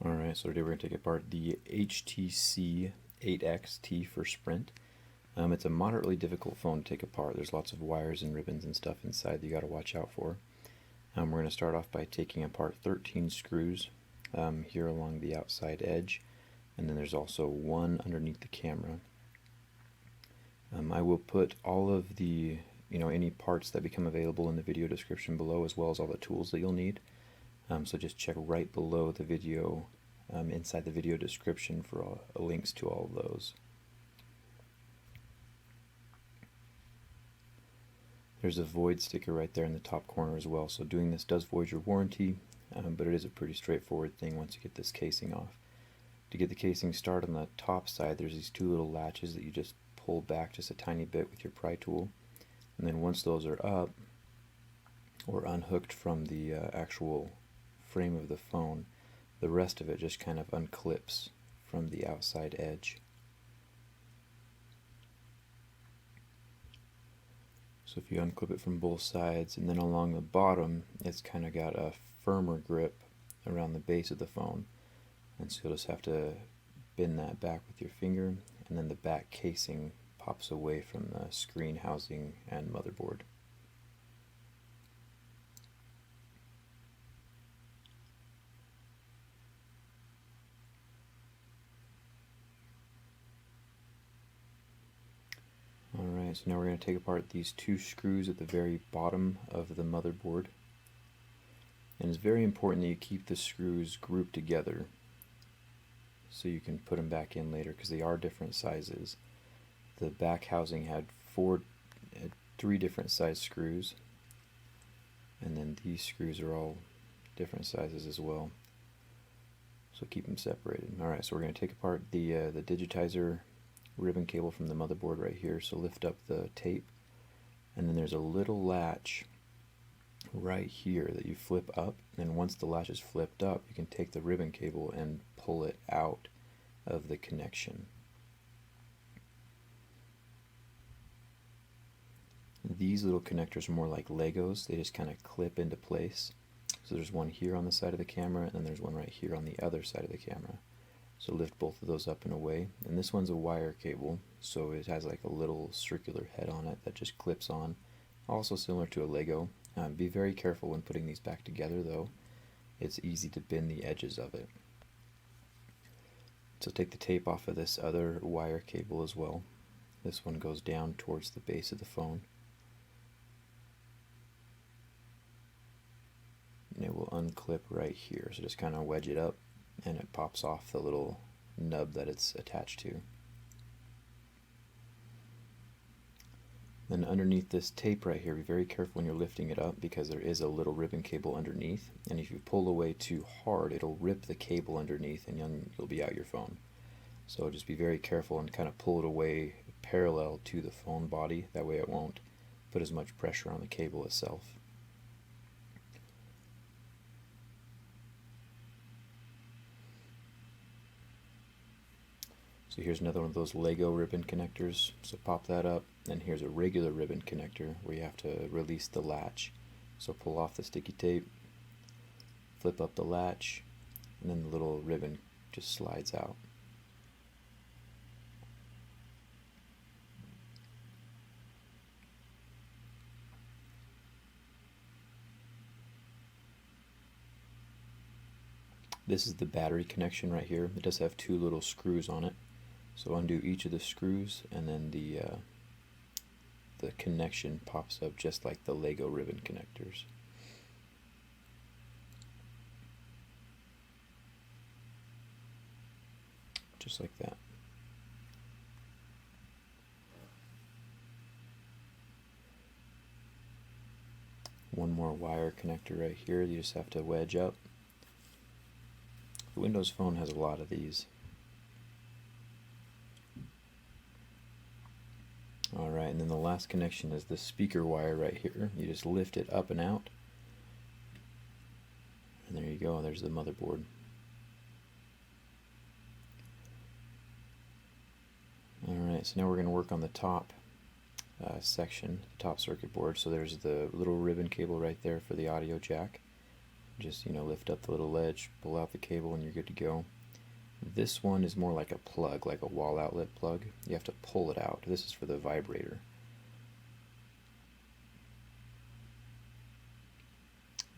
Alright, so today we're going to take apart the HTC 8XT for Sprint. It's a moderately difficult phone to take apart. There's lots of wires and ribbons and stuff inside that you got to watch out for. We're going to start off by taking apart 13 screws here along the outside edge, and then there's also one underneath the camera. I will put all of the any parts that become available in the video description below, as well as all the tools that you'll need. So just check right below the video, inside the video description for links to all of those. There's a void sticker right there in the top corner as well, so doing this does void your warranty, but it is a pretty straightforward thing once you get this casing off. To get the casing started on the top side, there's these two little latches that you just pull back just a tiny bit with your pry tool, and then once those are up or unhooked from the actual frame of the phone, the rest of it just kind of unclips from the outside edge. So if you unclip it from both sides, and then along the bottom it's kind of got a firmer grip around the base of the phone, and so you'll just have to bend that back with your finger, and then the back casing pops away from the screen housing and motherboard. Alright, so now we're going to take apart these two screws at the very bottom of the motherboard. And it's very important that you keep the screws grouped together so you can put them back in later, because they are different sizes. The back housing had three different size screws, and then these screws are all different sizes as well. So keep them separated. Alright, so we're going to take apart the digitizer ribbon cable from the motherboard right here. So lift up the tape, and then there's a little latch right here that you flip up, and once the latch is flipped up, you can take the ribbon cable and pull it out of the connection. These little connectors are more like Legos. They just kind of clip into place. So there's one here on the side of the camera, and then there's one right here on the other side of the camera. So lift both of those up and away. And this one's a wire cable, so it has like a little circular head on it that just clips on. Also similar to a Lego. Be very careful when putting these back together though. It's easy to bend the edges of it. So take the tape off of this other wire cable as well. This one goes down towards the base of the phone. And it will unclip right here. So just kind of wedge it up, and it pops off the little nub that it's attached to. Then underneath this tape right here, be very careful when you're lifting it up, because there is a little ribbon cable underneath, and if you pull away too hard, it'll rip the cable underneath and you'll be out your phone. So just be very careful and kind of pull it away parallel to the phone body. That way it won't put as much pressure on the cable itself. So here's another one of those Lego ribbon connectors. So pop that up, and here's a regular ribbon connector where you have to release the latch. So pull off the sticky tape, flip up the latch, and then the little ribbon just slides out. This is the battery connection right here. It does have two little screws on it. So undo each of the screws, and then the connection pops up just like the Lego ribbon connectors. Just like that. One more wire connector right here. You just have to wedge up. The Windows Phone has a lot of these. Alright, and then the last connection is the speaker wire right here. You just lift it up and out, and there you go, there's the motherboard. Alright, so now we're going to work on the top section, the top circuit board. So there's the little ribbon cable right there for the audio jack. Just, lift up the little ledge, pull out the cable, and you're good to go. This one is more like a plug, like a wall outlet plug. You have to pull it out. This is for the vibrator.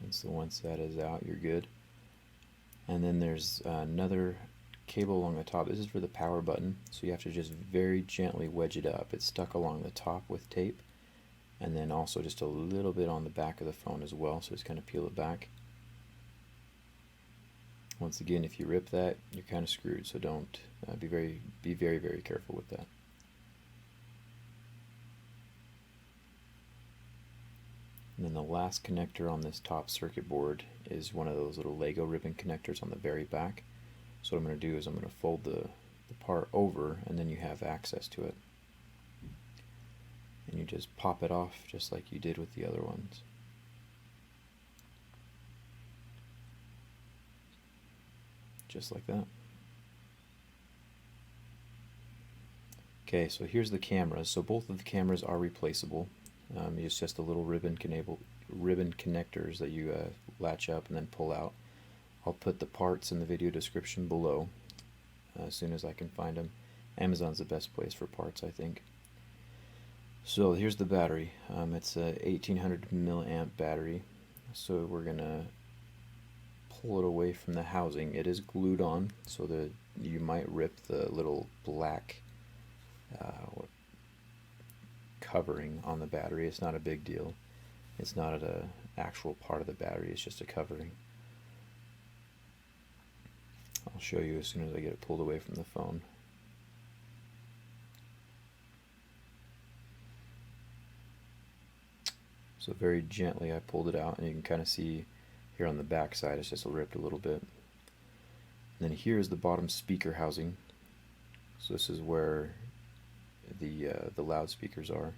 And so once that is out, you're good. And then there's another cable along the top. This is for the power button, so you have to just very gently wedge it up. It's stuck along the top with tape, and then also just a little bit on the back of the phone as well, so just kind of peel it back. Once again, if you rip that, you're kind of screwed, so don't be very, very careful with that. And then the last connector on this top circuit board is one of those little Lego ribbon connectors on the very back. So what I'm going to do is I'm going to fold the part over, and then you have access to it. And you just pop it off just like you did with the other ones. Just like that. Okay, so here's the cameras. So both of the cameras are replaceable. It's just a little ribbon connectors that you latch up and then pull out. I'll put the parts in the video description below as soon as I can find them. Amazon's the best place for parts, I think. So here's the battery. It's a 1800 milliamp battery. So we're gonna pull it away from the housing. It is glued on, so that you might rip the little black covering on the battery. It's not a big deal. It's not an actual part of the battery, it's just a covering. I'll show you as soon as I get it pulled away from the phone. So very gently I pulled it out, and you can kind of see here on the back side it's just ripped a little bit. And then here's the bottom speaker housing. So this is where the loudspeakers are.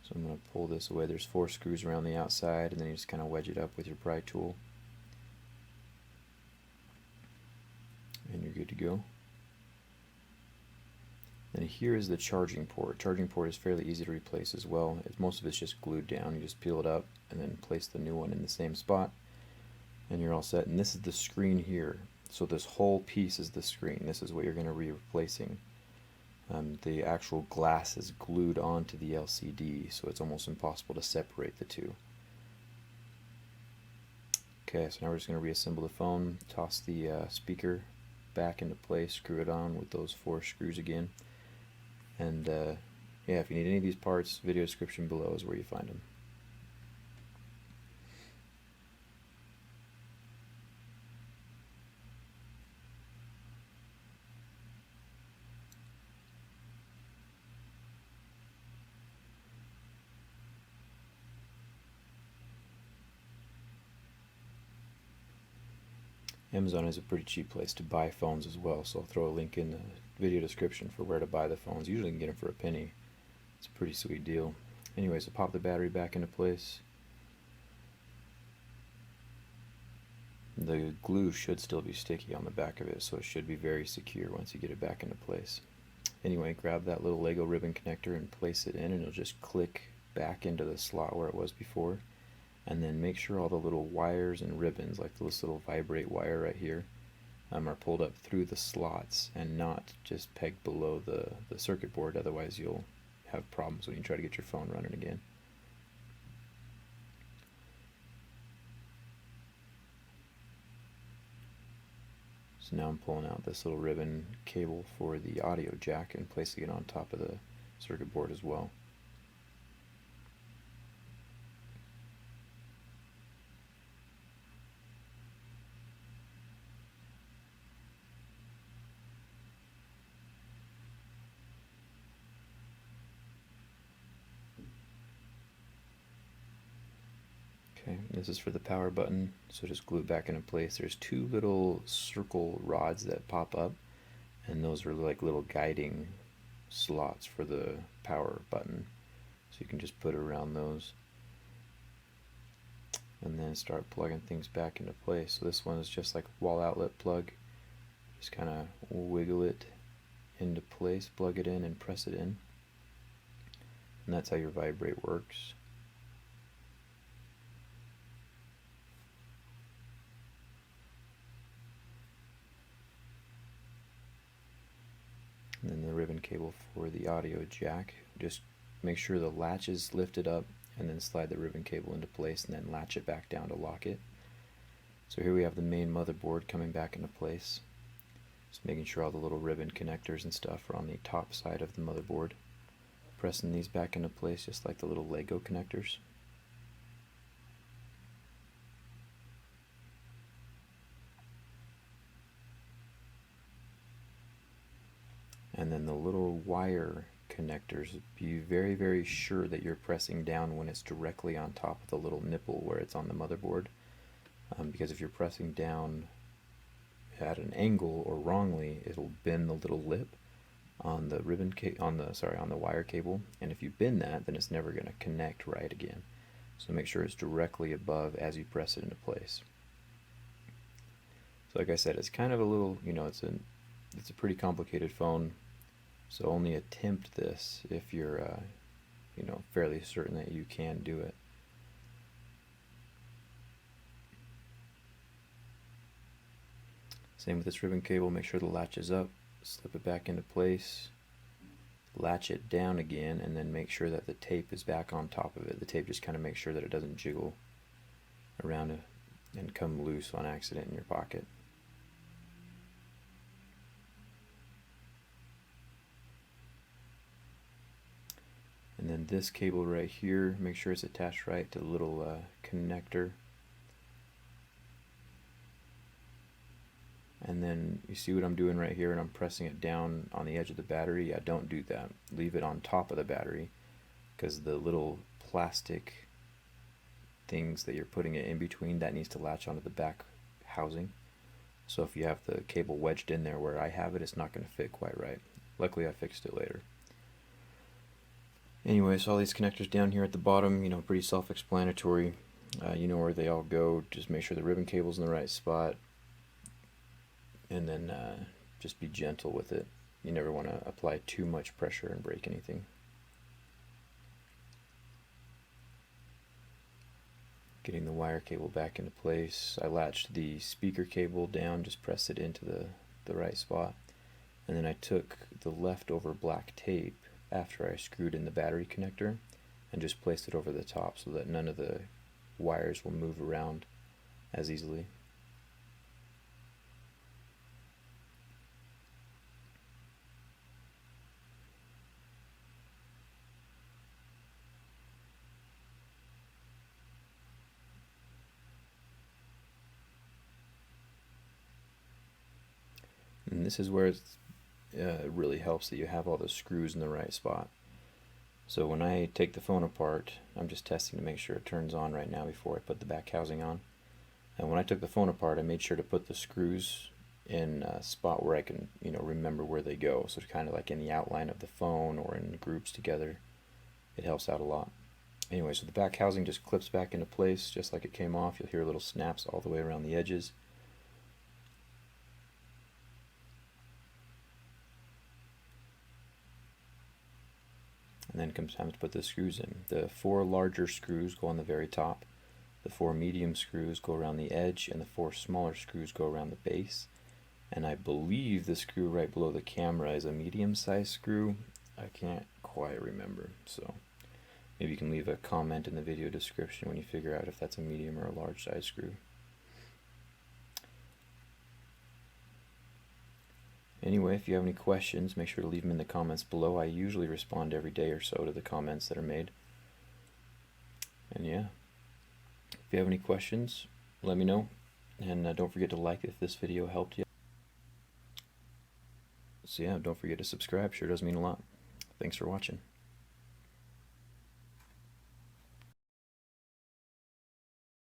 So I'm going to pull this away. There's 4 screws around the outside, and then you just kind of wedge it up with your pry tool. And you're good to go. And here is the charging port. Charging port is fairly easy to replace as well. Most of it's just glued down. You just peel it up and then place the new one in the same spot, and you're all set. And this is the screen here. So this whole piece is the screen. This is what you're going to be replacing. The actual glass is glued onto the LCD, so it's almost impossible to separate the two. Okay, so now we're just going to reassemble the phone, toss the speaker back into place, screw it on with those 4 screws again. And yeah, if you need any of these parts, video description below is where you find them. Amazon is a pretty cheap place to buy phones as well, so I'll throw a link in the video description for where to buy the phones. Usually you can get them for a penny. It's a pretty sweet deal. Anyway, so pop the battery back into place. The glue should still be sticky on the back of it, so it should be very secure once you get it back into place. Anyway, grab that little Lego ribbon connector and place it in, and it'll just click back into the slot where it was before. And then make sure all the little wires and ribbons, like this little vibrate wire right here, are pulled up through the slots and not just pegged below the circuit board. Otherwise you'll have problems when you try to get your phone running again. So now I'm pulling out this little ribbon cable for the audio jack and placing it on top of the circuit board as well. Okay, this is for the power button, so just glue it back into place. There's 2 little circle rods that pop up, and those are like little guiding slots for the power button. So you can just put it around those and then start plugging things back into place. So this one is just like a wall outlet plug. Just kind of wiggle it into place, plug it in and press it in. And that's how your vibrate works. And then the ribbon cable for the audio jack. Just make sure the latch is lifted up and then slide the ribbon cable into place and then latch it back down to lock it. So here we have the main motherboard coming back into place. Just making sure all the little ribbon connectors and stuff are on the top side of the motherboard. Pressing these back into place just like the little Lego connectors. And then the little wire connectors, be very, very sure that you're pressing down when it's directly on top of the little nipple where it's on the motherboard. Because if you're pressing down at an angle or wrongly, it'll bend the little lip on the on the wire cable, and if you bend that, then it's never going to connect right again. So make sure it's directly above as you press it into place. So like I said, it's kind of a little, it's a pretty complicated phone. So only attempt this if you're fairly certain that you can do it. Same with this ribbon cable, make sure the latch is up, slip it back into place, latch it down again, and then make sure that the tape is back on top of it. The tape just kind of makes sure that it doesn't jiggle around and come loose on accident in your pocket. And then this cable right here, make sure it's attached right to the little connector. And then you see what I'm doing right here, and I'm pressing it down on the edge of the battery. Yeah, don't do that. Leave it on top of the battery, because the little plastic things that you're putting it in between, that needs to latch onto the back housing. So if you have the cable wedged in there where I have it, it's not going to fit quite right. Luckily I fixed it later. Anyway, so all these connectors down here at the bottom, pretty self-explanatory. You know where they all go. Just make sure the ribbon cable's in the right spot. And then just be gentle with it. You never want to apply too much pressure and break anything. Getting the wire cable back into place. I latched the speaker cable down, just pressed it into the right spot. And then I took the leftover black tape after I screwed in the battery connector and just placed it over the top so that none of the wires will move around as easily. And this is where it really helps that you have all the screws in the right spot. So when I take the phone apart, I'm just testing to make sure it turns on right now before I put the back housing on. And when I took the phone apart, I made sure to put the screws in a spot where I can, remember where they go. So it's kind of like in the outline of the phone or in groups together. It helps out a lot. Anyway, so the back housing just clips back into place just like it came off. You'll hear little snaps all the way around the edges. And then comes time to put the screws in. The 4 larger screws go on the very top, the 4 medium screws go around the edge, and the 4 smaller screws go around the base. And I believe the screw right below the camera is a medium-sized screw. I can't quite remember, so maybe you can leave a comment in the video description when you figure out if that's a medium or a large size screw. Anyway, if you have any questions, make sure to leave them in the comments below. I usually respond every day or so to the comments that are made. And yeah, if you have any questions, let me know. And don't forget to like if this video helped you. So yeah, don't forget to subscribe. Sure does mean a lot. Thanks for watching.